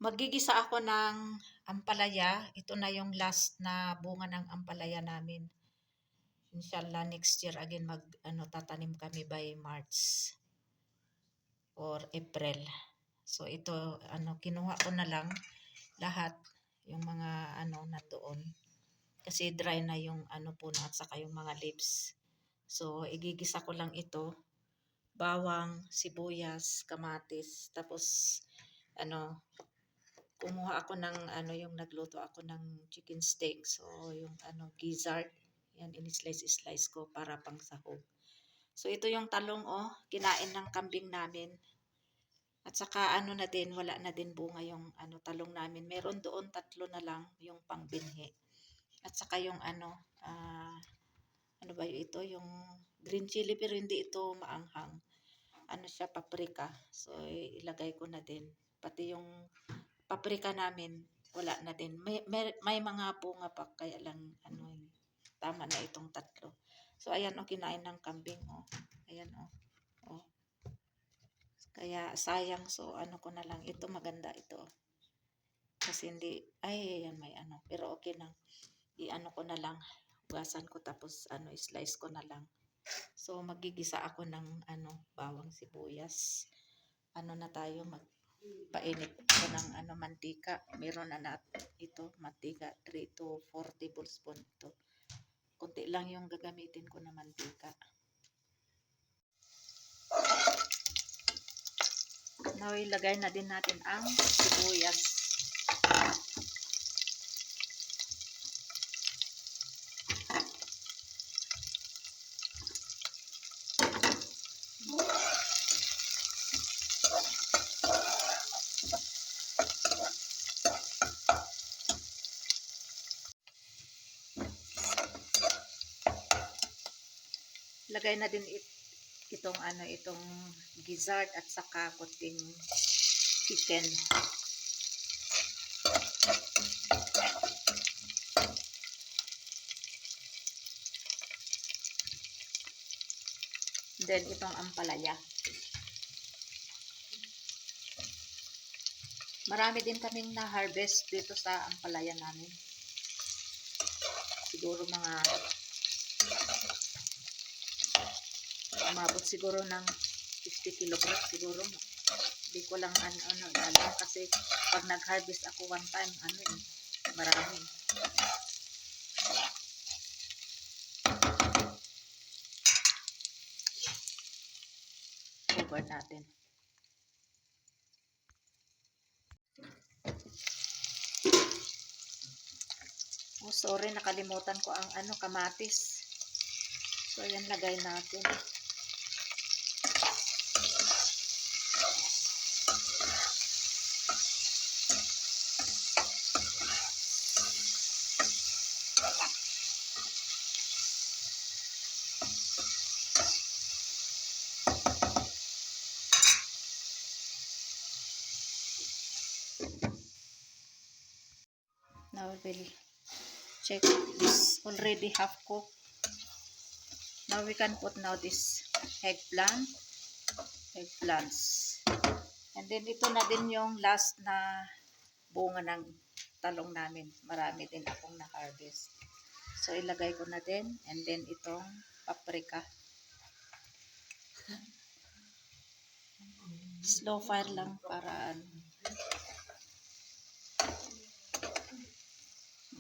Magigisa ako ng ampalaya. Ito na yung last na bunga ng ampalaya namin. Inshallah next year again tatanim kami by March or April. So ito kinuha ko na lang lahat yung mga nandoon. Kasi dry na yung puno at saka yung mga leaves. So igigisa ko lang ito, bawang, sibuyas, kamatis, tapos kumuha ako ng yung nagluto ako ng chicken steak. So yung gizzard, yan in-slice ko para pang sahog. So ito yung talong kinain ng kambing namin. At saka na din, wala na din bunga yung talong namin. Meron doon 3 na lang yung pangbinhi. At saka yung ano ba ito, yung green chili, pero hindi ito maanghang. Siya, paprika. So ilagay ko na din. Pati yung paprika namin, wala na din. May mga bunga pa, kaya lang tama na itong 3. So ayan kinain ng kambing Ayan Kaya sayang, so ko na lang ito, maganda ito. Kasi hindi, ayan may pero okay lang. Ko na lang, hugasan ko tapos slice ko na lang. So magigisa ako ng bawang, sibuyas. Na tayo magpainit ko ng mantika. Meron na ito, mantika 3 to 4 tablespoon ito. Kunti lang yung gagamitin ko na mantika. Now, ilagay na din natin ang sibuyas. Lagay na din itong gizzard at saka kunting chicken. Then itong ampalaya. Marami din kaming na-harvest dito sa ampalaya namin. Siguro umabot siguro ng 50 kilograms siguro. Hindi ko lang alam kasi pag nag-harvest ako one time, marami. Cover natin. Sorry, nakalimutan ko ang kamatis. So ayan, lagay natin. Now we'll check this already half cooked. Now we can put this eggplants. And then ito na din yung last na bunga ng talong namin. Marami din akong na-harvest. So ilagay ko na din, and then itong paprika. Slow fire lang para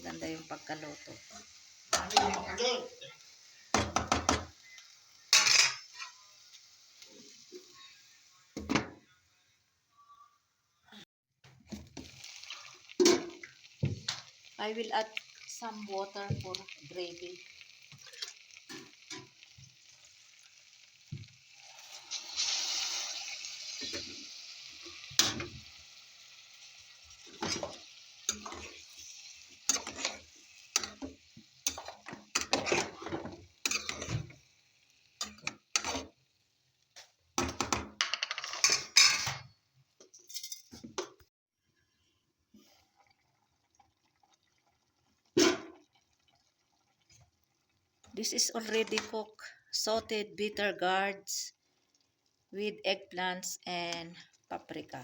maganda yung pagkaluto. I will add some water for gravy. This is already cooked, sauteed bitter gourds with eggplants and paprika.